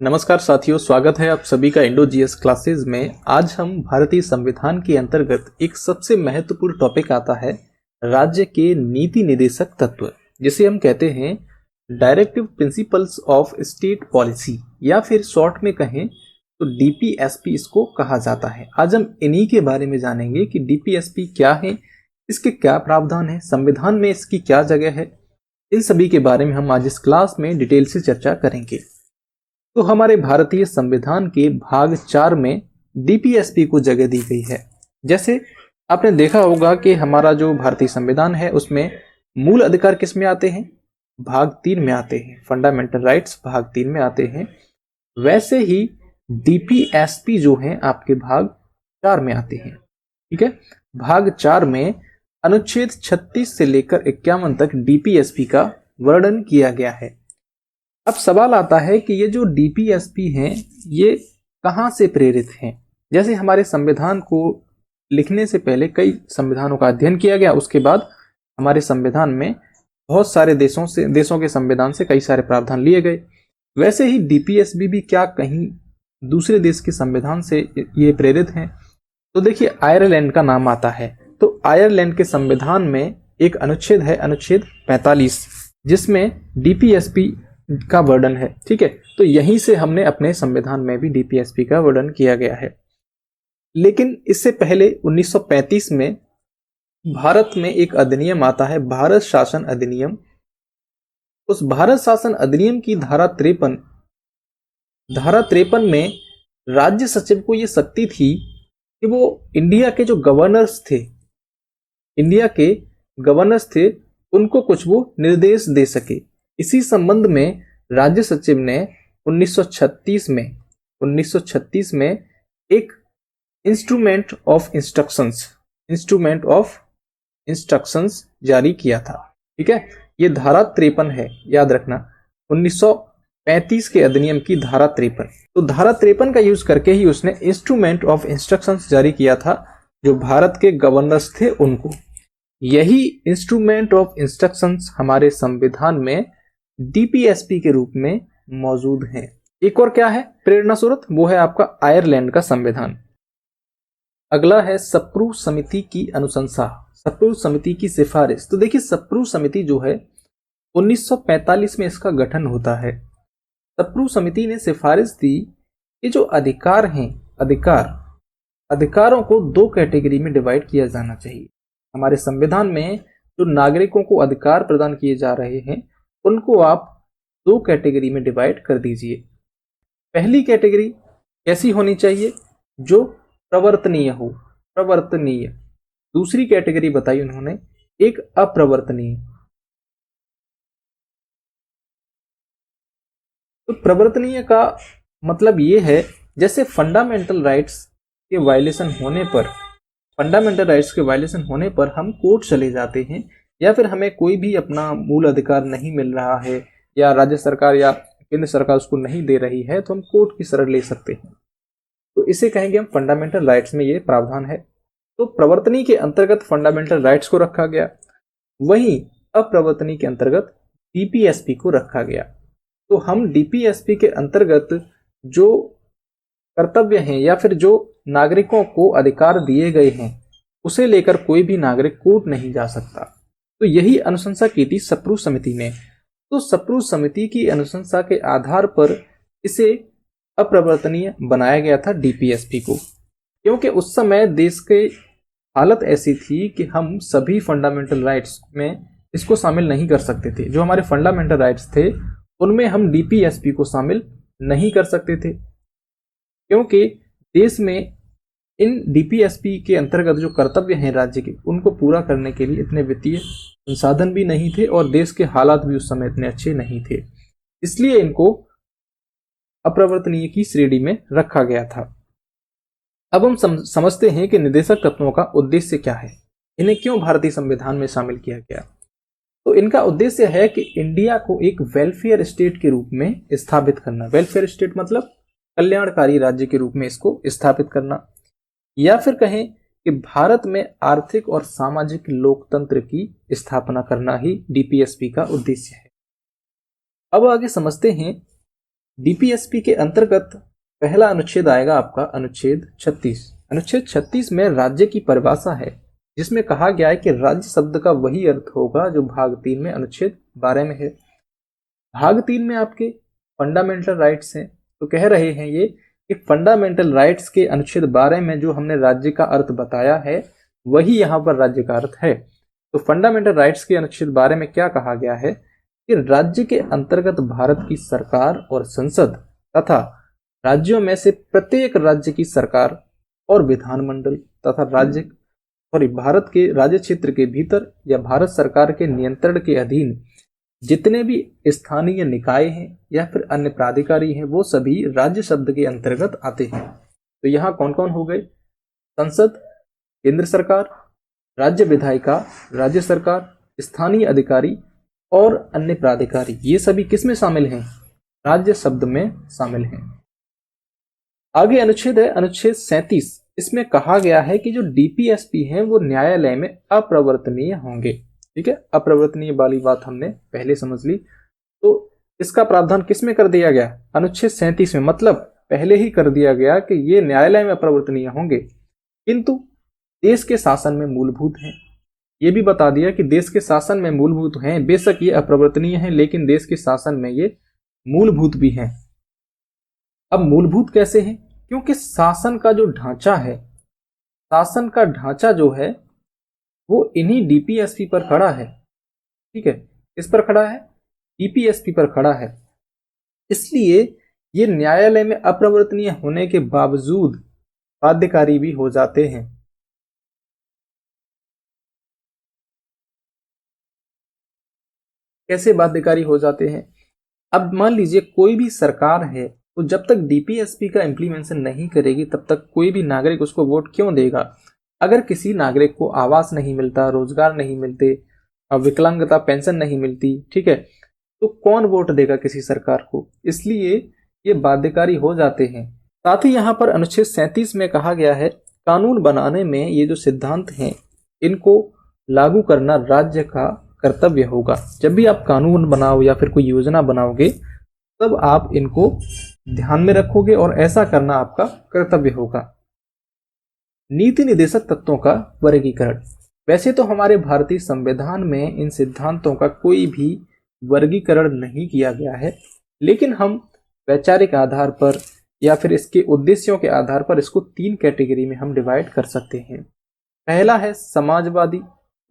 नमस्कार साथियों, स्वागत है आप सभी का इंडो जीएस क्लासेस में। आज हम भारतीय संविधान के अंतर्गत एक सबसे महत्वपूर्ण टॉपिक आता है राज्य के नीति निदेशक तत्व, जिसे हम कहते हैं directive principles of state policy, या फिर शॉर्ट में कहें तो डीपीएसपी इसको कहा जाता है। आज हम इन्हीं के बारे में जानेंगे कि डीपीएसपी क्या है, इसके क्या प्रावधान है, संविधान में इसकी क्या जगह है। इन सभी के बारे में हम आज इस क्लास में डिटेल से चर्चा करेंगे। तो हमारे भारतीय संविधान के भाग 4 में डीपीएसपी को जगह दी गई है। जैसे आपने देखा होगा कि हमारा जो भारतीय संविधान है उसमें मूल अधिकार किस में आते हैं, भाग 3 में आते हैं। फंडामेंटल राइट्स भाग 3 में आते हैं। वैसे ही डीपीएसपी जो है आपके भाग 4 में आते हैं। ठीक है, भाग 4 में अनुच्छेद 36 से लेकर 51 तक डीपीएसपी का वर्णन किया गया है। अब सवाल आता है कि ये जो डीपीएसपी हैं ये कहाँ से प्रेरित हैं। जैसे हमारे संविधान को लिखने से पहले कई संविधानों का अध्ययन किया गया, उसके बाद हमारे संविधान में बहुत सारे देशों के संविधान से कई सारे प्रावधान लिए गए। वैसे ही डीपीएसपी भी क्या कहीं दूसरे देश के संविधान से ये प्रेरित हैं? तो देखिए, आयरलैंड का नाम आता है। तो आयरलैंड के संविधान में एक अनुच्छेद है, अनुच्छेद 45, जिसमें डीपीएसपी का वर्णन है। ठीक है, तो यहीं से हमने अपने संविधान में भी डीपीएसपी का वर्णन किया गया है। लेकिन इससे पहले 1935 में भारत में एक अधिनियम आता है, भारत शासन अधिनियम। उस भारत शासन अधिनियम की धारा 53 में राज्य सचिव को यह शक्ति थी कि वो इंडिया के जो गवर्नर्स थे उनको कुछ वो निर्देश दे सके। इसी संबंध में राज्य सचिव ने 1936 में एक इंस्ट्रूमेंट ऑफ इंस्ट्रक्शंस जारी किया था। ठीक है, ये धारा 53 है, याद रखना, 1935 के अधिनियम की धारा 53। तो धारा 53 का यूज करके ही उसने इंस्ट्रूमेंट ऑफ इंस्ट्रक्शंस जारी किया था जो भारत के गवर्नर्स थे उनको। यही इंस्ट्रूमेंट ऑफ इंस्ट्रक्शंस हमारे संविधान में डीपीएसपी के रूप में मौजूद है। एक और क्या है प्रेरणा स्रोत, वो है आपका आयरलैंड का संविधान। अगला है सप्रू समिति की अनुशंसा, सप्रू समिति की सिफारिश। तो देखिए, सप्रू समिति जो है 1945 में इसका गठन होता है। सप्रू समिति ने सिफारिश दी कि जो अधिकार हैं, अधिकारों को 2 कैटेगरी में डिवाइड किया जाना चाहिए। हमारे संविधान में जो नागरिकों को अधिकार प्रदान किए जा रहे हैं उनको आप 2 कैटेगरी में डिवाइड कर दीजिए। पहली कैटेगरी कैसी होनी चाहिए? जो प्रवर्तनीय हो, प्रवर्तनीय। दूसरी कैटेगरी बताई उन्होंने, एक अप्रवर्तनीय। तो प्रवर्तनीय का मतलब ये है, जैसे फंडामेंटल राइट्स के वायलेशन होने पर हम कोर्ट चले जाते हैं, या फिर हमें कोई भी अपना मूल अधिकार नहीं मिल रहा है या राज्य सरकार या केंद्र सरकार उसको नहीं दे रही है, तो हम कोर्ट की शरण ले सकते हैं। तो इसे कहेंगे हम फंडामेंटल राइट्स में ये प्रावधान है। तो प्रवर्तनीय के अंतर्गत फंडामेंटल राइट्स को रखा गया, वहीं अप्रवर्तनीय के अंतर्गत डीपीएसपी को रखा गया। तो हम डीपीएसपी के अंतर्गत जो कर्तव्य हैं या फिर जो नागरिकों को अधिकार दिए गए हैं उसे लेकर कोई भी नागरिक कोर्ट नहीं जा सकता। तो यही अनुशंसा की थी सप्रू समिति ने। तो सप्रू समिति की अनुशंसा के आधार पर इसे अप्रवर्तनीय बनाया गया था डीपीएसपी को, क्योंकि उस समय देश की हालत ऐसी थी कि हम सभी फंडामेंटल राइट्स में इसको शामिल नहीं कर सकते थे। जो हमारे फंडामेंटल राइट्स थे उनमें हम डीपीएसपी को शामिल नहीं कर सकते थे, क्योंकि देश में इन डीपीएसपी के अंतर्गत जो कर्तव्य हैं राज्य के, उनको पूरा करने के लिए इतने वित्तीय संसाधन भी नहीं थे और देश के हालात भी उस समय इतने अच्छे नहीं थे। इसलिए इनको अप्रवर्तनीय की श्रेणी में रखा गया था। अब हम समझते हैं कि निदेशक तत्वों का उद्देश्य क्या है, इन्हें क्यों भारतीय संविधान में शामिल किया गया। तो इनका उद्देश्य है कि इंडिया को एक वेलफेयर स्टेट के रूप में स्थापित करना। वेलफेयर स्टेट मतलब कल्याणकारी राज्य के रूप में इसको स्थापित करना, या फिर कहें कि भारत में आर्थिक और सामाजिक लोकतंत्र की स्थापना करना ही डीपीएसपी का उद्देश्य है। अब आगे समझते हैं डीपीएसपी के अंतर्गत पहला अनुच्छेद आएगा आपका अनुच्छेद 36। अनुच्छेद 36 में राज्य की परिभाषा है, जिसमें कहा गया है कि राज्य शब्द का वही अर्थ होगा जो भाग 3 में अनुच्छेद 12 में है। भाग 3 में आपके फंडामेंटल राइट्स हैं, तो कह रहे हैं ये कि फंडामेंटल राइट्स के अनुच्छेद 12 में जो हमने राज्य का अर्थ बताया है वही यहाँ पर राज्य का अर्थ है। तो फंडामेंटल राइट्स के अनुच्छेद 12 में क्या कहा गया है कि राज्य के अंतर्गत भारत की सरकार और संसद तथा राज्यों में से प्रत्येक राज्य की सरकार और विधानमंडल तथा भारत के राज्य क्षेत्र के भीतर या भारत सरकार के नियंत्रण के अधीन जितने भी स्थानीय निकाय हैं या फिर अन्य प्राधिकारी हैं वो सभी राज्य शब्द के अंतर्गत आते हैं। तो यहाँ कौन कौन हो गए? संसद, केंद्र सरकार, राज्य विधायिका, राज्य सरकार, स्थानीय अधिकारी और अन्य प्राधिकारी, ये सभी किस में शामिल हैं? राज्य शब्द में शामिल हैं। आगे अनुच्छेद है अनुच्छेद 37। इसमें कहा गया है कि जो डीपीएसपी हैं वो न्यायालय में अप्रवर्तनीय होंगे। ठीक है, अप्रवर्तनीय वाली बात हमने पहले समझ ली। तो इसका प्रावधान किस में कर दिया गया? अनुच्छेद 37 में। मतलब पहले ही कर दिया गया कि ये न्यायालय में अप्रवर्तनीय होंगे, किंतु देश के शासन में मूलभूत हैं। ये भी बता दिया कि देश के शासन में मूलभूत हैं, बेशक ये अप्रवर्तनीय हैं लेकिन देश के शासन में ये मूलभूत भी हैं। अब मूलभूत कैसे हैं? क्योंकि शासन का जो ढांचा है, शासन का ढांचा जो है वो इन्हीं डीपीएसपी पर खड़ा है। ठीक है, किस पर खड़ा है? डीपीएसपी पर खड़ा है। इसलिए ये न्यायालय में अप्रवर्तनीय होने के बावजूद बाध्यकारी भी हो जाते हैं। कैसे बाध्यकारी हो जाते हैं? अब मान लीजिए कोई भी सरकार है तो जब तक डीपीएसपी का इम्प्लीमेंटेशन नहीं करेगी तब तक कोई भी नागरिक उसको वोट क्यों देगा? अगर किसी नागरिक को आवास नहीं मिलता, रोजगार नहीं मिलते, विकलांगता पेंशन नहीं मिलती, ठीक है, तो कौन वोट देगा किसी सरकार को? इसलिए ये बाध्यकारी हो जाते हैं। साथ ही यहाँ पर अनुच्छेद 37 में कहा गया है कानून बनाने में ये जो सिद्धांत हैं इनको लागू करना राज्य का कर्तव्य होगा। जब भी आप कानून बनाओ या फिर कोई योजना बनाओगे तब आप इनको ध्यान में रखोगे और ऐसा करना आपका कर्तव्य होगा। नीति निर्देशक तत्वों का वर्गीकरण। वैसे तो हमारे भारतीय संविधान में इन सिद्धांतों का कोई भी वर्गीकरण नहीं किया गया है, लेकिन हम वैचारिक आधार पर या फिर इसके उद्देश्यों के आधार पर इसको 3 कैटेगरी में हम डिवाइड कर सकते हैं। पहला है समाजवादी,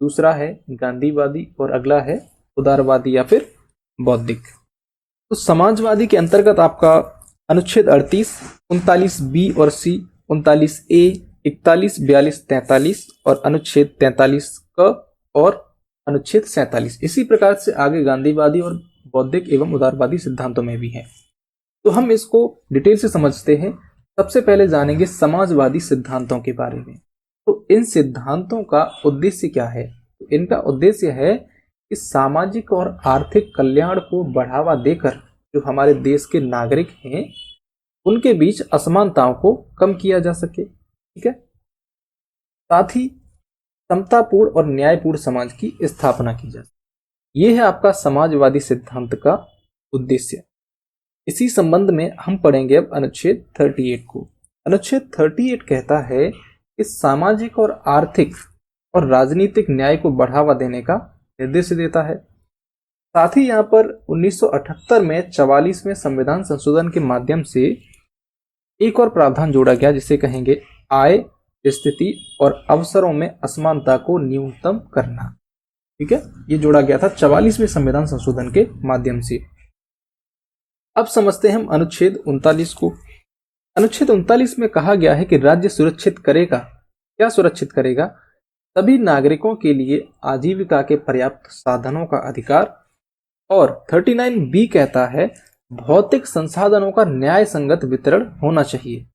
दूसरा है गांधीवादी और अगला है उदारवादी या फिर बौद्धिक। तो समाजवादी के अंतर्गत आपका अनुच्छेद 38, 39 बी और सी, 39 ए, 41, 42, 43 और अनुच्छेद 43 क और अनुच्छेद 47। इसी प्रकार से आगे गांधीवादी और बौद्धिक एवं उदारवादी सिद्धांतों में भी है। तो हम इसको डिटेल से समझते हैं। सबसे पहले जानेंगे समाजवादी सिद्धांतों के बारे में। तो इन सिद्धांतों का उद्देश्य क्या है? तो इनका उद्देश्य है कि सामाजिक और आर्थिक कल्याण को बढ़ावा देकर जो हमारे देश के नागरिक हैं उनके बीच असमानताओं को कम किया जा सके। ठीक है, साथ ही समतापूर्ण और न्यायपूर्ण समाज की स्थापना की जा सके। यह है आपका समाजवादी सिद्धांत का उद्देश्य। इसी संबंध में हम पढ़ेंगे अब अनुच्छेद 38 को। अनुच्छेद 38 कहता है कि सामाजिक और आर्थिक और राजनीतिक न्याय को बढ़ावा देने का निर्देश देता है। साथ ही यहाँ पर 1978 में 44वें संविधान संशोधन के माध्यम से एक और प्रावधान जोड़ा गया जिसे कहेंगे आय, स्थिति और अवसरों में असमानता को न्यूनतम करना। ठीक है, ये जोड़ा गया था 44वें संविधान संशोधन के माध्यम से। अब समझते हैं हम अनुच्छेद 39 को। अनुच्छेद 39 में कहा गया है कि राज्य सुरक्षित करेगा, क्या सुरक्षित करेगा? सभी नागरिकों के लिए आजीविका के पर्याप्त साधनों का अधिकार। और 39 बी कहता है भौतिक संसाधनों का न्याय संगत वितरण होना चाहिए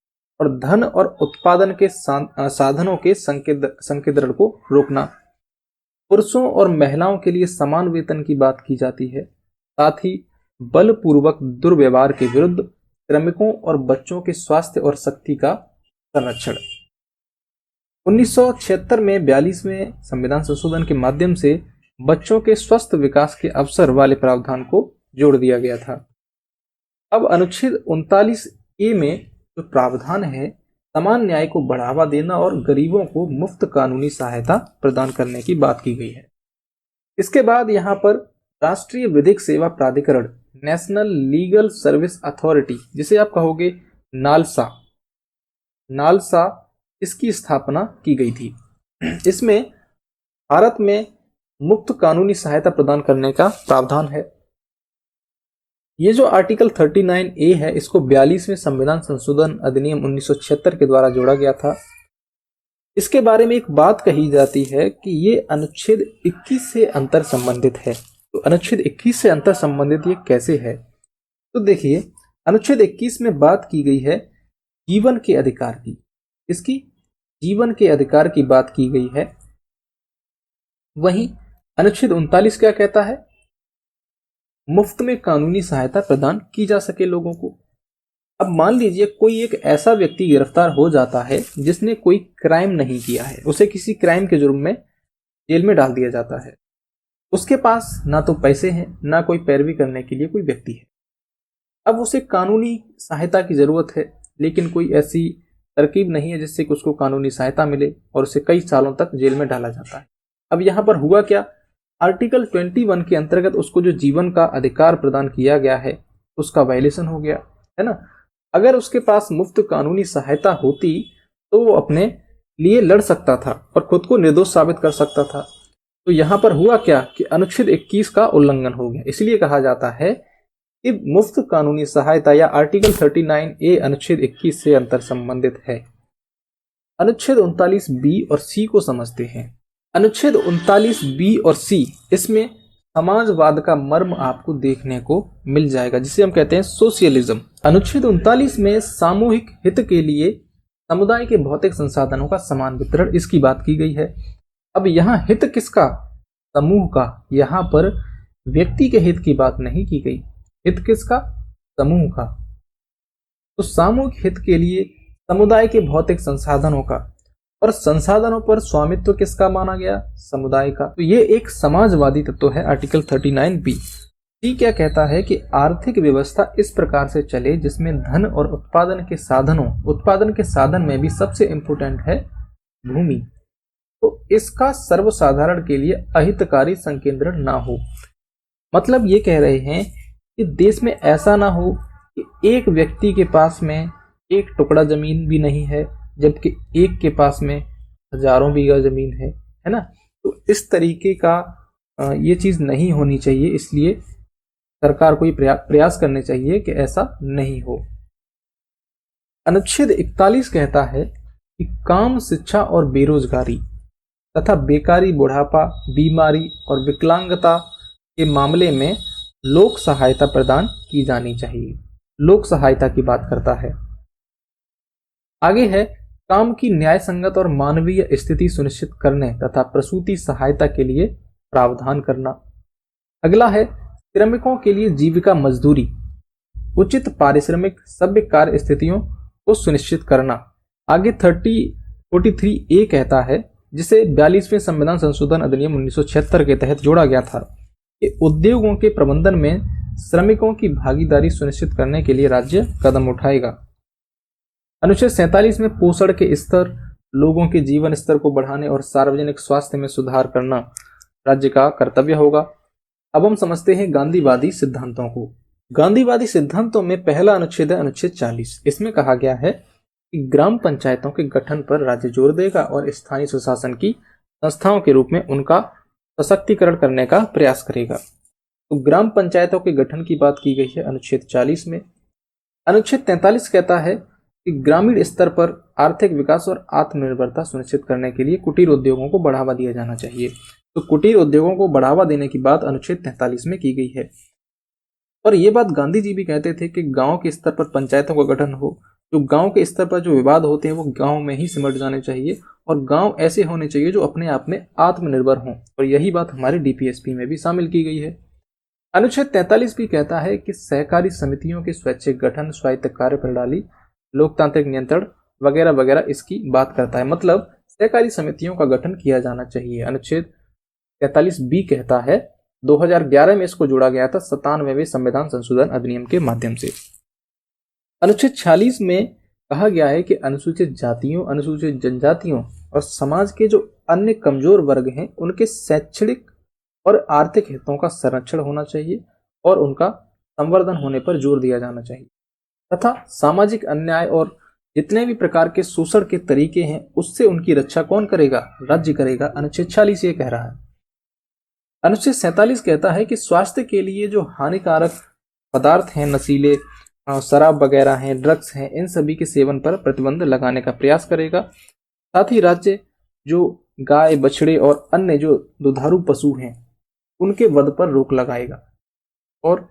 और धन और उत्पादन के साधनों के संकेंद्रण को रोकना। पुरुषों और महिलाओं के लिए समान वेतन की बात की जाती है। साथ ही बलपूर्वक दुर्व्यवहार के विरुद्ध श्रमिकों और बच्चों के स्वास्थ्य और शक्ति का संरक्षण। 1976 में 42वें संविधान संशोधन के माध्यम से बच्चों के स्वस्थ विकास के अवसर वाले प्रावधान को जोड़ दिया गया था। अब अनुच्छेद 39A में जो प्रावधान है, समान न्याय को बढ़ावा देना और गरीबों को मुफ्त कानूनी सहायता प्रदान करने की बात की गई है। इसके बाद यहाँ पर राष्ट्रीय विधिक सेवा प्राधिकरण, नेशनल लीगल सर्विस अथॉरिटी, जिसे आप कहोगे नालसा, नालसा, इसकी स्थापना की गई थी। इसमें भारत में मुफ्त कानूनी सहायता प्रदान करने का प्रावधान है। ये जो आर्टिकल 39A है, इसको 42वें संविधान संशोधन अधिनियम 1976 के द्वारा जोड़ा गया था। इसके बारे में एक बात कही जाती है कि ये अनुच्छेद 21 से अंतर संबंधित है। तो अनुच्छेद 21 से अंतर संबंधित ये कैसे है? तो देखिए, अनुच्छेद 21 में बात की गई है जीवन के अधिकार की। इसकी जीवन के अधिकार की बात की गई है। वहीं अनुच्छेद 39 क्या कहता है? मुफ्त में कानूनी सहायता प्रदान की जा सके लोगों को। अब मान लीजिए कोई एक ऐसा व्यक्ति गिरफ्तार हो जाता है जिसने कोई क्राइम नहीं किया है, उसे किसी क्राइम के जुर्म में जेल में डाल दिया जाता है। उसके पास ना तो पैसे हैं, ना कोई पैरवी करने के लिए कोई व्यक्ति है। अब उसे कानूनी सहायता की जरूरत है, लेकिन कोई ऐसी तरकीब नहीं है जिससे कि उसको कानूनी सहायता मिले, और उसे कई सालों तक जेल में डाला जाता है। अब यहाँ पर हुआ क्या? आर्टिकल 21 के अंतर्गत उसको जो जीवन का अधिकार प्रदान किया गया है, उसका वायलेशन हो गया है ना। अगर उसके पास मुफ्त कानूनी सहायता होती तो वो अपने लिए लड़ सकता था और खुद को निर्दोष साबित कर सकता था। तो यहाँ पर हुआ क्या कि अनुच्छेद 21 का उल्लंघन हो गया। इसलिए कहा जाता है कि मुफ्त कानूनी सहायता या आर्टिकल 39A अनुच्छेद 21 से अंतर संबंधित है। अनुच्छेद 39B और C को समझते हैं। अनुच्छेद 39B और C, इसमें समाजवाद का मर्म आपको देखने को मिल जाएगा, जिसे हम कहते हैं सोशलिज्म। अनुच्छेद 39 में सामूहिक हित के लिए समुदाय के भौतिक संसाधनों का समान वितरण, इसकी बात की गई है। अब यहाँ हित किसका? समूह का। यहाँ पर व्यक्ति के हित की बात नहीं की गई। हित किसका? समूह का। तो सामूहिक हित के लिए समुदाय के भौतिक संसाधनों का, और संसाधनों पर स्वामित्व किसका माना गया? समुदाय का। तो ये एक समाजवादी तत्व है आर्टिकल 39B। सी क्या कहता है कि आर्थिक व्यवस्था इस प्रकार से चले जिसमें धन और उत्पादन के साधन में भी सबसे इंपोर्टेंट है भूमि। तो इसका सर्वसाधारण के लिए अहितकारी संकेंद्रण ना हो। मतलब ये कह रहे हैं कि देश में ऐसा ना हो कि एक व्यक्ति के पास में एक टुकड़ा जमीन भी नहीं है, जबकि एक के पास में हजारों बीघा जमीन है ना। तो इस तरीके का ये चीज नहीं होनी चाहिए। इसलिए सरकार को ये प्रयास करने चाहिए कि ऐसा नहीं हो। अनुच्छेद 41 कहता है कि काम, शिक्षा और बेरोजगारी तथा बेकारी, बुढ़ापा, बीमारी और विकलांगता के मामले में लोक सहायता प्रदान की जानी चाहिए। लोक सहायता की बात करता है। आगे है काम की न्याय संगत और मानवीय स्थिति सुनिश्चित करने तथा प्रसूति सहायता के लिए प्रावधान करना। अगला है श्रमिकों के लिए जीविका मजदूरी, उचित पारिश्रमिक, सभ्य कार्य स्थितियों को सुनिश्चित करना। आगे 43A कहता है, जिसे 42वें संविधान संशोधन अधिनियम 1976 के तहत जोड़ा गया था, कि उद्योगों के प्रबंधन में श्रमिकों की भागीदारी सुनिश्चित करने के लिए राज्य कदम उठाएगा। अनुच्छेद 47 में पोषण के स्तर, लोगों के जीवन स्तर को बढ़ाने और सार्वजनिक स्वास्थ्य में सुधार करना राज्य का कर्तव्य होगा। अब हम समझते हैं गांधीवादी सिद्धांतों को। गांधीवादी सिद्धांतों में पहला अनुच्छेद है अनुच्छेद 40। इसमें कहा गया है कि ग्राम पंचायतों के गठन पर राज्य जोर देगा और स्थानीय सुशासन की संस्थाओं के रूप में उनका सशक्तिकरण करने का प्रयास करेगा। तो ग्राम पंचायतों के गठन की बात की गई है अनुच्छेद 40 में। अनुच्छेद 43 कहता है कि ग्रामीण स्तर पर आर्थिक विकास और आत्मनिर्भरता सुनिश्चित करने के लिए कुटीर उद्योगों को बढ़ावा दिया जाना चाहिए। तो कुटीर उद्योगों को बढ़ावा देने की बात अनुच्छेद 43 में की गई है। और ये बात गांधी जी भी कहते थे कि गांव के स्तर पर पंचायतों का गठन हो। जो गांव के स्तर पर जो विवाद होते हैं वो गांव में ही सिमट जाने चाहिए, और गांव ऐसे होने चाहिए जो अपने आप में आत्मनिर्भर हों। और यही बात हमारे DPSP में भी शामिल की गई है। अनुच्छेद 43 भी कहता है कि सहकारी समितियों के स्वैच्छिक गठन, स्वायत्त कार्य प्रणाली, लोकतांत्रिक नियंत्रण वगैरह वगैरह इसकी बात करता है। मतलब सहकारी समितियों का गठन किया जाना चाहिए। अनुच्छेद 43B कहता है 2011 में इसको जोड़ा गया था 97वें संविधान संशोधन अधिनियम के माध्यम से। अनुच्छेद 46 में कहा गया है कि अनुसूचित जातियों, अनुसूचित जनजातियों और समाज के जो अन्य कमजोर वर्ग हैं उनके शैक्षणिक और आर्थिक हितों का संरक्षण होना चाहिए और उनका संवर्धन होने पर जोर दिया जाना चाहिए तथा सामाजिक अन्याय और जितने भी प्रकार के शोषण के तरीके हैं उससे उनकी रक्षा कौन करेगा? राज्य करेगा। अनुच्छेद 46 ये कह रहा है। अनुच्छेद 47 कहता है कि स्वास्थ्य के लिए जो हानिकारक पदार्थ हैं, नशीले शराब वगैरह हैं, ड्रग्स हैं, इन सभी के सेवन पर प्रतिबंध लगाने का प्रयास करेगा। साथ ही राज्य जो गाय, बछड़े और अन्य जो दुधारू पशु हैं उनके वध पर रोक लगाएगा और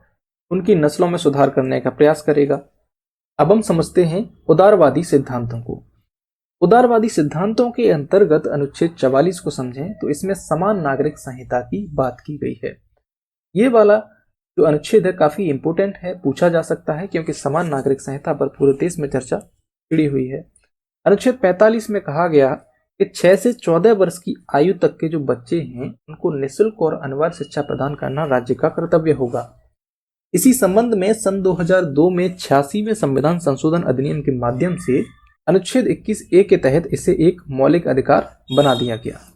उनकी नस्लों में सुधार करने का प्रयास करेगा। अब हम समझते हैं उदारवादी सिद्धांतों को। उदारवादी सिद्धांतों के अंतर्गत अनुच्छेद 44 को समझें तो इसमें समान नागरिक संहिता की बात की गई है। ये वाला जो अनुच्छेद है काफी इंपोर्टेंट है, पूछा जा सकता है क्योंकि समान नागरिक संहिता पर पूरे देश में चर्चा छिड़ी हुई है। अनुच्छेद 45 में कहा गया कि 6 से 14 वर्ष की आयु तक के जो बच्चे हैं उनको निःशुल्क और अनिवार्य शिक्षा प्रदान करना राज्य का कर्तव्य होगा। इसी संबंध में सन 2002 में 86वें संविधान संशोधन अधिनियम के माध्यम से अनुच्छेद 21A के तहत इसे एक मौलिक अधिकार बना दिया गया।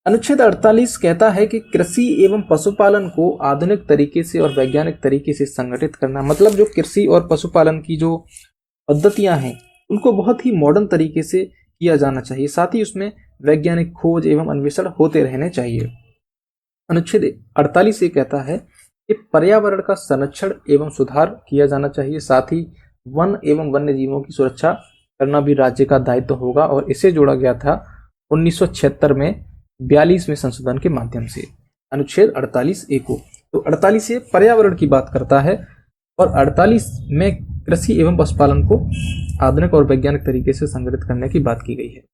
अनुच्छेद 48 कहता है कि कृषि एवं पशुपालन को आधुनिक तरीके से और वैज्ञानिक तरीके से संगठित करना, मतलब जो कृषि और पशुपालन की जो पद्धतियां हैं उनको बहुत ही मॉडर्न तरीके से किया जाना चाहिए। साथ ही उसमें वैज्ञानिक खोज एवं अन्वेषण होते रहने चाहिए। अनुच्छेद 48 ये कहता है कि पर्यावरण का संरक्षण एवं सुधार किया जाना चाहिए। साथ ही वन एवं वन्य जीवों की सुरक्षा करना भी राज्य का दायित्व होगा और इसे जोड़ा गया था 1976 में 42वें संशोधन के माध्यम से अनुच्छेद 48A को। तो 48 पर्यावरण की बात करता है और 48 में कृषि एवं पशुपालन को आधुनिक और वैज्ञानिक तरीके से संगठित करने की बात की गई है।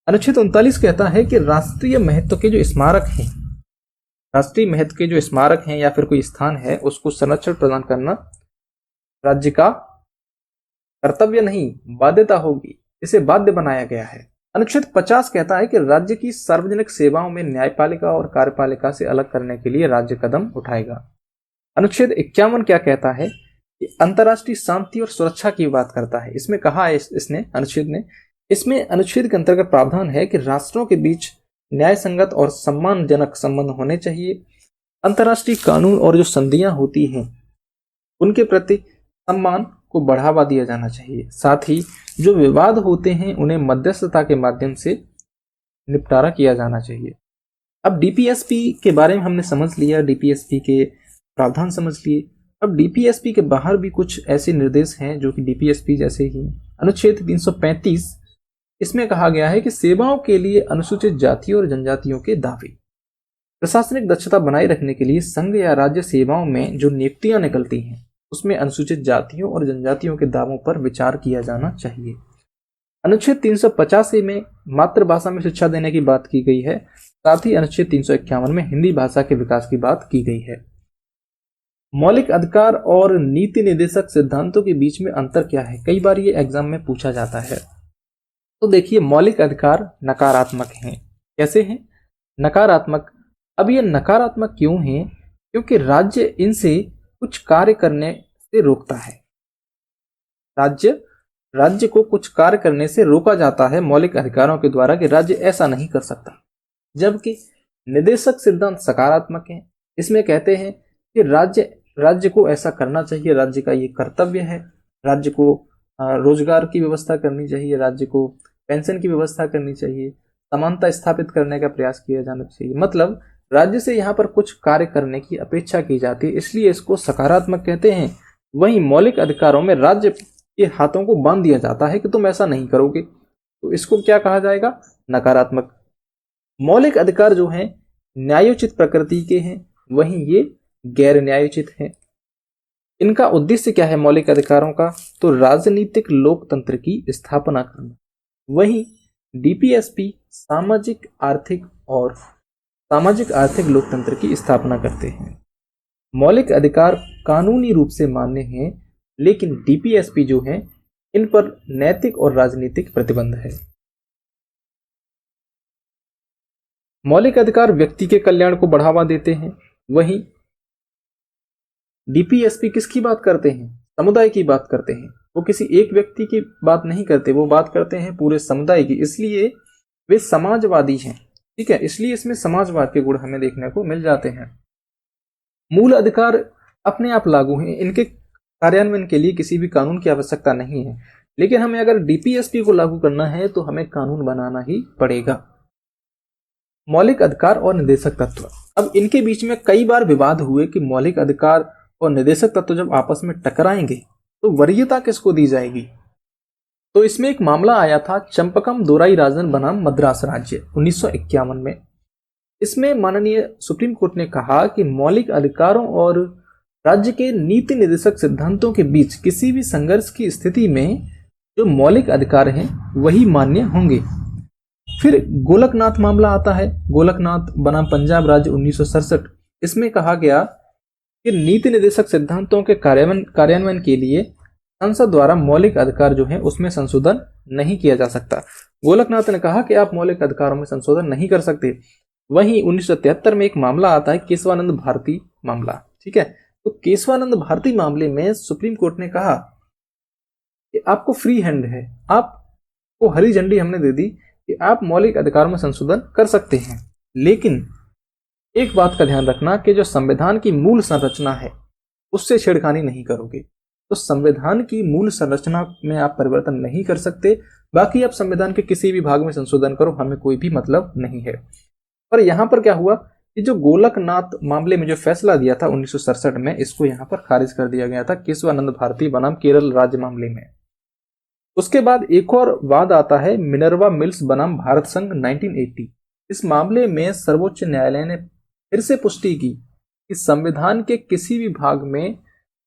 अनुच्छेद 39 कहता है कि राष्ट्रीय महत्व के जो स्मारक हैं, राष्ट्रीय महत्व के जो स्मारक हैं या फिर कोई स्थान है उसको संरक्षण प्रदान करना राज्य का कर्तव्य नहीं, बाध्यता होगी। इसे बाध्य बनाया गया है। अनुच्छेद 50 कहता है कि राज्य की सार्वजनिक सेवाओं में न्यायपालिका और कार्यपालिका से अलग करने के लिए राज्य कदम उठाएगा। अनुच्छेद 51 क्या कहता है कि अंतर्राष्ट्रीय शांति और सुरक्षा की बात करता है। इसमें कहा है इसमें अनुच्छेद के अंतर्गत प्रावधान है कि राष्ट्रों के बीच न्याय संगत और सम्मानजनक संबंध होने चाहिए। अंतर्राष्ट्रीय कानून और जो संधियां होती हैं उनके प्रति सम्मान को बढ़ावा दिया जाना चाहिए। साथ ही जो विवाद होते हैं उन्हें मध्यस्थता के माध्यम से निपटारा किया जाना चाहिए। अब डीपीएसपी के बारे में हमने समझ लिया, डीपीएसपी के प्रावधान समझ लिए। अब डीपीएसपी के बाहर भी कुछ ऐसे निर्देश हैं जो कि डीपीएसपी जैसे ही। अनुच्छेद 335 इसमें कहा गया है कि सेवाओं के लिए अनुसूचित जातियों और जनजातियों के दावे। प्रशासनिक दक्षता बनाए रखने के लिए संघ या राज्य सेवाओं में जो नियुक्तियां निकलती हैं उसमें अनुसूचित जातियों और जनजातियों के दावों पर विचार किया जाना चाहिए। अनुच्छेद 385 में मातृभाषा में शिक्षा देने की बात की गई है। साथ ही अनुच्छेद 351 में हिंदी भाषा के विकास की बात की गई है। मौलिक अधिकार और नीति निर्देशक सिद्धांतों के बीच में अंतर क्या है, कई बार ये एग्जाम में पूछा जाता है। तो देखिए, मौलिक अधिकार नकारात्मक हैं। कैसे हैं? नकारात्मक। अब ये नकारात्मक क्यों हैं? क्योंकि राज्य इनसे कुछ कार्य करने से रोकता है। राज्य को कुछ कार्य करने से रोका जाता है मौलिक अधिकारों के द्वारा कि राज्य ऐसा नहीं कर सकता। जबकि निर्देशक सिद्धांत सकारात्मक है। इसमें कहते हैं कि राज्य को ऐसा करना चाहिए, राज्य का ये कर्तव्य है। राज्य को रोजगार की व्यवस्था करनी चाहिए, राज्य को पेंशन की व्यवस्था करनी चाहिए, समानता स्थापित करने का प्रयास किया जाना चाहिए। मतलब राज्य से यहाँ पर कुछ कार्य करने की अपेक्षा की जाती है, इसलिए इसको सकारात्मक कहते हैं। वहीं मौलिक अधिकारों में राज्य के हाथों को बांध दिया जाता है कि तुम ऐसा नहीं करोगे, तो इसको क्या कहा जाएगा? नकारात्मक। मौलिक अधिकार जो हैं न्यायोचित प्रकृति के हैं, वहीं ये गैर न्यायोचित हैं। इनका उद्देश्य क्या है मौलिक अधिकारों का? तो राजनीतिक लोकतंत्र की स्थापना करना। वहीं डीपीएसपी सामाजिक आर्थिक लोकतंत्र की स्थापना करते हैं। मौलिक अधिकार कानूनी रूप से मान्य हैं, लेकिन डीपीएसपी जो है इन पर नैतिक और राजनीतिक प्रतिबंध है। मौलिक अधिकार व्यक्ति के कल्याण को बढ़ावा देते हैं, वहीं डीपीएसपी किसकी बात करते हैं? समुदाय की बात करते हैं, वो किसी एक व्यक्ति की बात नहीं करते, वो बात करते हैं पूरे समुदाय की, इसलिए वे समाजवादी हैं। ठीक है, इसलिए इसमें समाजवाद के गुण हमें देखने को मिल जाते हैं। मूल अधिकार अपने आप लागू हैं, इनके कार्यान्वयन के लिए किसी भी कानून की आवश्यकता नहीं है, लेकिन हमें अगर डीपीएसपी को लागू करना है तो हमें कानून बनाना ही पड़ेगा। मौलिक अधिकार और निर्देशक तत्व, अब इनके बीच में कई बार विवाद हुए कि मौलिक अधिकार और निर्देशक तत्व जब आपस में टकराएंगे तो वरीयता किसको दी जाएगी। तो इसमें एक मामला आया था चंपकम दोराई राजन बनाम मद्रास राज्य 1951 में। इसमें माननीय सुप्रीम कोर्ट ने कहा कि मौलिक अधिकारों और राज्य के नीति निर्देशक सिद्धांतों के बीच किसी भी संघर्ष की स्थिति में जो मौलिक अधिकार हैं वही मान्य होंगे। फिर गोलकनाथ मामला आता है, गोलकनाथ बनाम पंजाब राज्य 1967। इसमें कहा गया कि नीति निर्देशक सिद्धांतों के कार्यान्वयन के लिए संसद द्वारा मौलिक अधिकार जो है उसमें संशोधन नहीं किया जा सकता। गोलकनाथ ने कहा कि आप मौलिक अधिकारों में संशोधन नहीं कर सकते। वहीं 1973 में एक मामला आता है केशवानंद भारती मामला। ठीक है, तो केशवानंद भारती मामले में सुप्रीम कोर्ट ने कहा कि आपको फ्री हैंड है, आपको हरी झंडी हमने दे दी कि आप मौलिक अधिकारों में संशोधन कर सकते हैं, लेकिन एक बात का ध्यान रखना कि जो संविधान की मूल संरचना है उससे छेड़खानी नहीं करोगे। तो संविधान की मूल संरचना में आप परिवर्तन नहीं कर सकते, बाकी आप संविधान के किसी भी भाग में संशोधन करो, हमें कोई भी मतलब नहीं है। पर यहां पर क्या हुआ कि जो गोलकनाथ मामले में जो फैसला दिया था 1967 में, इसको यहां पर खारिज कर दिया गया था केशवानंद भारती बनाम केरल राज्य मामले में। उसके बाद एक और वाद आता है मिनर्वा मिल्स बनाम भारत संघ 1980। इस मामले में सर्वोच्च न्यायालय ने फिर से पुष्टि की कि संविधान के किसी भी भाग में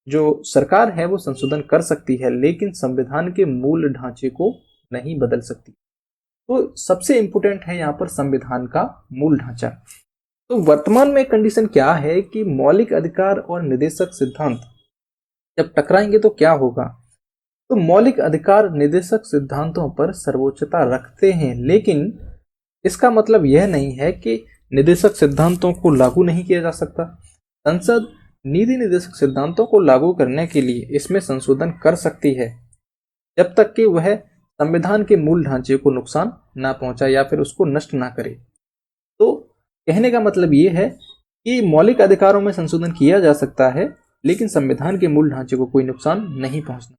जो सरकार है वो संशोधन कर सकती है, लेकिन संविधान के मूल ढांचे को नहीं बदल सकती। तो सबसे इंपॉर्टेंट है यहाँ पर संविधान का मूल ढांचा। तो वर्तमान में कंडीशन क्या है कि मौलिक अधिकार और निर्देशक सिद्धांत जब टकराएंगे तो क्या होगा। तो मौलिक अधिकार निर्देशक सिद्धांतों पर सर्वोच्चता रखते हैं, लेकिन इसका मतलब यह नहीं है कि निर्देशक सिद्धांतों को लागू नहीं किया जा सकता। संसद नीति निर्देशक सिद्धांतों को लागू करने के लिए इसमें संशोधन कर सकती है, जब तक कि वह संविधान के मूल ढांचे को नुकसान ना पहुंचाए या फिर उसको नष्ट ना करे। तो कहने का मतलब ये है कि मौलिक अधिकारों में संशोधन किया जा सकता है, लेकिन संविधान के मूल ढांचे को कोई नुकसान नहीं पहुंचना।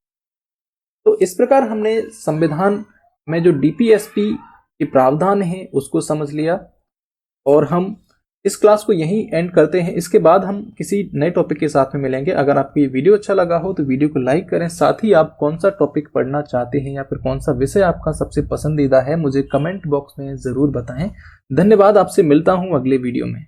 तो इस प्रकार हमने संविधान में जो डीपीएसपी के प्रावधान हैं उसको समझ लिया, और हम इस क्लास को यहीं एंड करते हैं। इसके बाद हम किसी नए टॉपिक के साथ में मिलेंगे। अगर आपको ये वीडियो अच्छा लगा हो तो वीडियो को लाइक करें, साथ ही आप कौन सा टॉपिक पढ़ना चाहते हैं या फिर कौन सा विषय आपका सबसे पसंदीदा है मुझे कमेंट बॉक्स में ज़रूर बताएं। धन्यवाद, आपसे मिलता हूं अगले वीडियो में।